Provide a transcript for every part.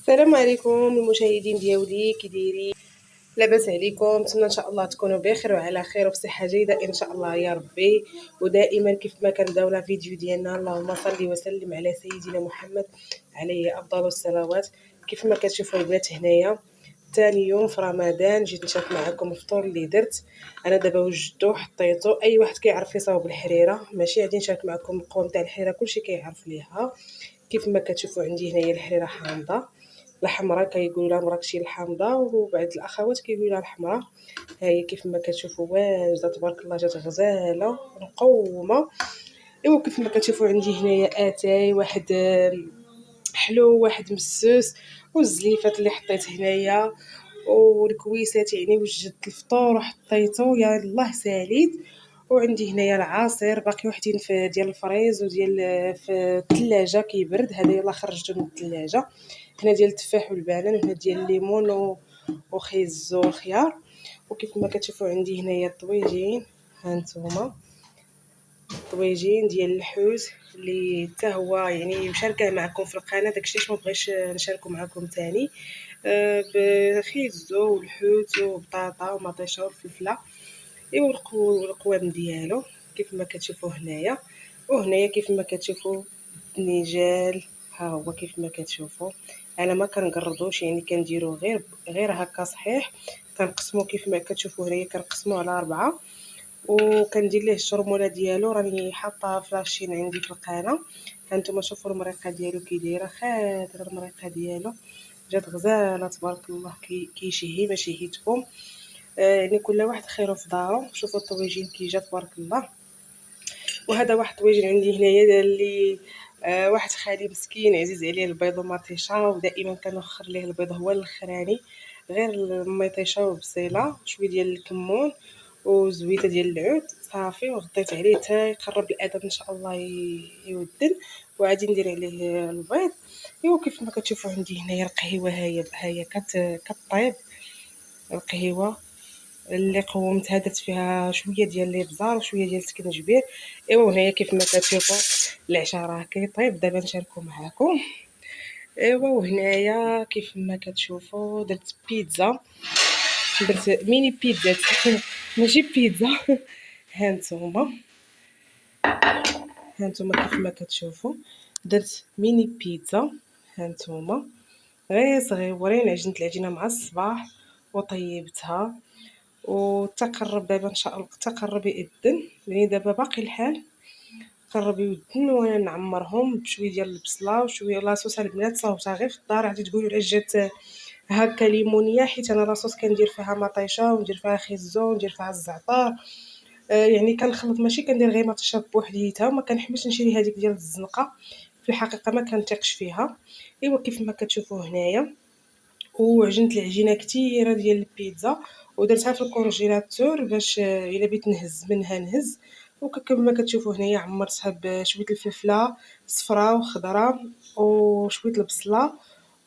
السلام عليكم المشاهدين ديالي، كي دايرين؟ لاباس عليكم؟ نتمنى ان شاء الله تكونوا بخير وعلى خير وبصحه جيده ان شاء الله يا ربي. ودائما كيف ما كنبداو لا فيديو ديالنا اللهم صل وسلم على سيدنا محمد عليه افضل الصلوات. كيف ما كتشوفوا البنات هنايا ثاني يوم في رمضان جيت نشارك معكم الفطور اللي درت. انا دابا وجدته حطيته، اي واحد كيعرف يصاوب الحريره، ماشي غادي نشارك معكم القوام تاع الحريره كلشي كيعرف ليها. كيف ما كتشوفوا عندي هنايا الحريره حامضه، الحمراء كيقولوا لها مراكشي الحامضه، وبعض الاخوات كيقولوا لها الحمراء. ها هي كيف ما كتشوفوا واجده تبارك الله، جات غزاله مقومه. ايوا كيف ما كتشوفوا عندي هنايا اتاي واحد حلو، واحد مسوس، والزليفات اللي حطيت هنايا، والكويسات يعني وجدت الفطور وحطيته يا الله ساليت. وعندي هنايا العصير باقي وحدين في ديال الفريز وديال في الثلاجه كيبرد، هذا يلا خرجته من الثلاجه. هنا ديال التفاح والبنان، وهنا ديال الليمون وخيز والخيار. وكيف ما كتشوفوا عندي هنايا الطويجين، ها نتوما الطويجين ديال الحوت اللي حتى هو يعني مشاركه معكم في القناه، داكشي علاش ما بغيتش نشاركو معكم ثاني. بخيزو والحوت وبطاطا ومطيشه والفلفله، ايوا القوام ديالو كيف ما كتشوفوا هنايا. وهنايا كيف ما كتشوفوا النيجال، ها هو كيف ما كتشوفوا. انا ما كنقرضوش يعني كنديرو غير هكا صحيح. كنقسمو كيف ما كتشوفوا هنايا، كنقسمو على 4، وكندير ليه الشرموله ديالو راني حاطاها فلاشين عندي في القناه. هانتوما شوفوا المريقه ديالو كي دايره، خاطر المريقه ديالو جات غزاله تبارك الله، كيشهي ما شهيتكم. يعني كل واحد خيره في دارو. شوفوا الطويجين كي جا تبارك الله. وهذا واحد الطويجين عندي هنايا اللي واحد خالي مسكين عزيز عليه البيض ومطيشه، ودائما كنوخر ليه البيض هو الاخراني، غير المطيشه وبصيله شويه ديال الكمون وزويته ديال العود صافي، وغطيت عليه حتى يقرب الاذان ان شاء الله يودن، وغادي ندير عليه البيض. ايوا كيف ما كتشوفوا عندي هنايا القهيوه، هي كطيب القهيوه اللي قومتها، درت فيها شويه ديال الابزار وشويه ديال السكنجبير. ايوا هنايا كيف ما كتشوفوا العشاء راه كيطيب، دابا نشاركو معكم. ايوا وهنايا كيف ما كتشوفوا درت بيتزا، درت ميني بيتزا ماشي بيتزا. هانتوما كيف ما كتشوفوا درت ميني بيتزا، هانتوما غير صغيورين. عجنت العجينه مع الصباح وطيبتها، وتقرب دابا ان شاء الله تقرب يأذن، يعني دابا باقي الحال قرب يودن، وانا نعمرهم بشويه ديال البصله وشويه لاصوص. البنات صاوبتها غير في الدار، عاد تقولوا علاش جات هكا ليمونيه، حيت انا لاصوص كندير فيها مطيشه وندير فيها خيزو وندير فيها الزعتر. يعني كنخلط، ماشي كندير غير مطيشه بوحديتها، وما كنحبش نشري هذيك ديال الزنقه، في الحقيقه ما كنثقش فيها. ايوا كيف ما كتشوفوا هنايا، وعجنت العجينه كثيره ديال البيتزا ودرتها في الكونجيلاتور باش الا بغيت نهز منها نهز. وكما كتشوفوا هنايا عمرتها بشويه الفلفله صفراء وخضراء وشويه البصله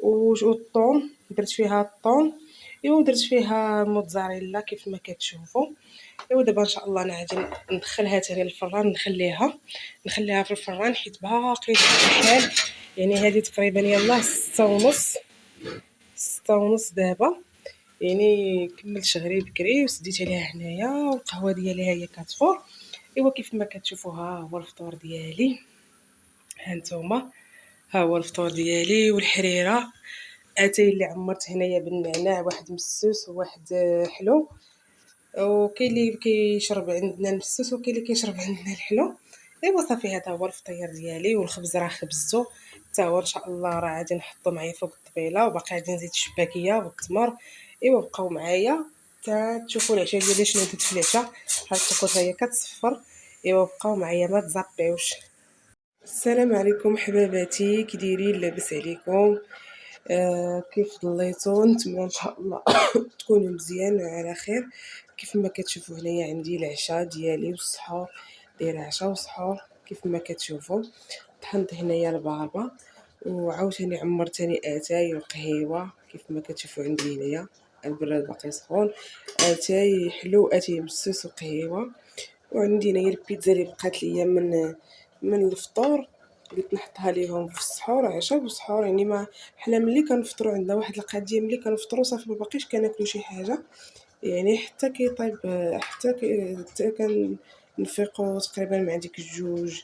والثوم، درت فيها الثوم. ايوا درت فيها موتزاريلا كيف ما كتشوفوا. ايوا دابا ان شاء الله انا غادي ندخلها ثاني للفران، نخليها في الفران حيت باقي الحال. يعني هذه تقريبا يلاه 6:30 دابا، يعني كملت شغلي بكري وسديت عليها هنايا، والقهوه ديالي ها هي كتفور. ايوا كيف ما كتشوفوا ها هو الفطور ديالي، ها نتوما ها هو الفطور ديالي. والحريره اتاي اللي عمرت هنايا بالنعناع، واحد مسوس وواحد حلو. وكاين اللي كيشرب عندنا المسوس وكاين اللي كيشرب عندنا الحلو. ايوا صافي هذا هو الفطير ديالي. والخبز راه خبزته حتى هو ان شاء الله، راه غادي نحطو معايا فوق الطبيله، وباقي غادي نزيد الشباكيه والتمر. ايوا بقاو معايا حتى تشوفوا العشاء ديالي شنو درت في العشاء. ها الطقوس هي كتصفر. ايوا بقاو معايا ما تزابيوش. السلام عليكم حباباتي، كي دايرين؟ لاباس عليكم؟ كيف ضليتو؟ نتمنى ان شاء الله تكونوا مزيان وعلى خير. كيف ما كتشوفوا هنايا عندي العشاء ديالي والسحور، دايره عشاء وسحور. كيف ما كتشوفوا طحنت هنايا البابا، وعاوتاني عمرتني اتاي وقهيوه. كيف ما كتشوفوا عندي هنايا البراد باقي سخون، اتاي حلو، اتاي مسوس وقهيوه. وعندي هنايا البيتزا اللي بقات ليا من الفطور، قلت نحطها ليهم في السحور، عشاء وسحور. يعني ما حنا ملي كنفطروا عندنا واحد القضيه، ملي كنفطروا صافي ما باقيش كناكلوا شي حاجه، يعني حتى كيطيب، حتى كنفيقوا تقريبا مع ديك الجوج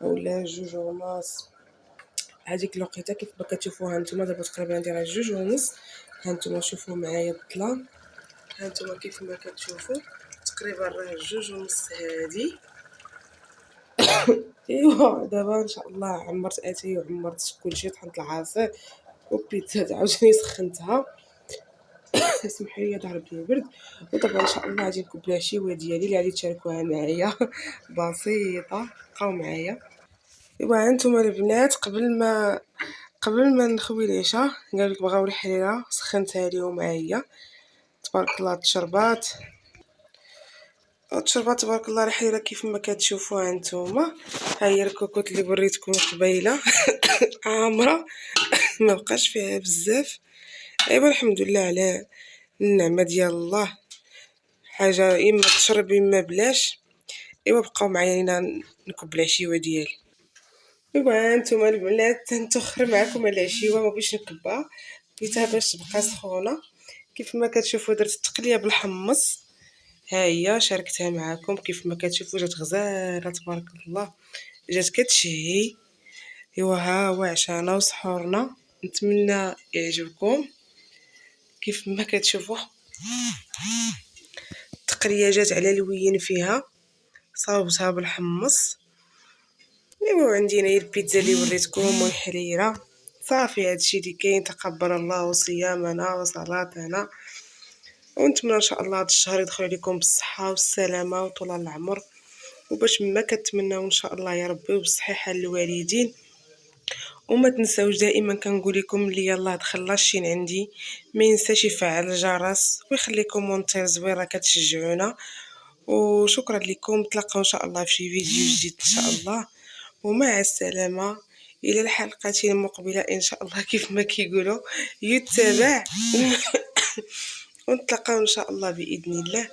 اولا جوج ونص. هذيك الوقيته كيف ما كتشوفوها نتوما دابا تقريبا راه جوج ونص. ها نتوما شوفوا معايا الظلام، ها نتوما كيف ما كتشوفوا تقريبا راه جوج ونص هادي. ايوا دابا ان شاء الله عمرت اتاي وعمرت كلشي، طحنت العصير وبيتزا عاوتاني سخنتها. اسمحوا لي ضرب لي برد. ودابا ان شاء الله غادي نكب العشيوه ديالي اللي غادي تشاركوها معايا بسيطه، بقاو معايا. ايوا هانتوما البنات، قبل ما نخوي العشاء قالك بغاو الحريره، سخنتها ليهم هي. تبارك الله تشربات تبارك الله الحريره كيف ما كتشوفوا هانتوما. ها هي الكوكوط اللي وريتكم قبيله عامره ما بقاش فيها بزاف. ايوا الحمد لله على النعمه ديال الله، حاجه اما تشرب اما بلاش. ايوا بقاو معايا لينا نكب العشيوه ديالي. ايوا هانتوما البنات تنتخر معكم على العشيوه، ما بغيتش نكبها، بغيتها باش تبقى سخونه. كيف ما كتشوفوا درت التقليه بالحمص، ها هي شاركتها معكم. كيف ما كتشوفوا جات غزاله تبارك الله، جات كتشهي. ايوا ها هو عشانا وسحورنا، نتمنى يعجبكم. كيف ما كتشوفوا التقليه جات على الوين فيها، صاوبتها بالحمص. ايوا عندي هنايا البيتزا اللي وريتكم والحريره. صافي هادشي اللي كاين. تقبل الله صيامنا وصلاتنا، ونتمنى ان شاء الله هذا الشهر يدخل عليكم بالصحه والسلامه وطول العمر، وباش ما كتمناو ان شاء الله يا ربي وبصحيحه للوالدين. وما تنساوش دائما كنقول لكم اللي يلاه دخل لاشين عندي ما ينساش يفعل الجرس ويخلي كومونتير زوينه كتشجعونا. وشكرا لكم، نتلاقاو ان شاء الله في شي فيديو جديد ان شاء الله، ومع السلامه الى الحلقه المقبله ان شاء الله. كيف ما كيقولوا يتبع ونتلاقاو ان شاء الله باذن الله.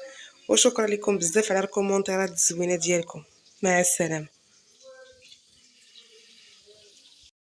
وشكرا لكم بزاف على الكومونتيرات الزوينه ديالكم. مع السلامه.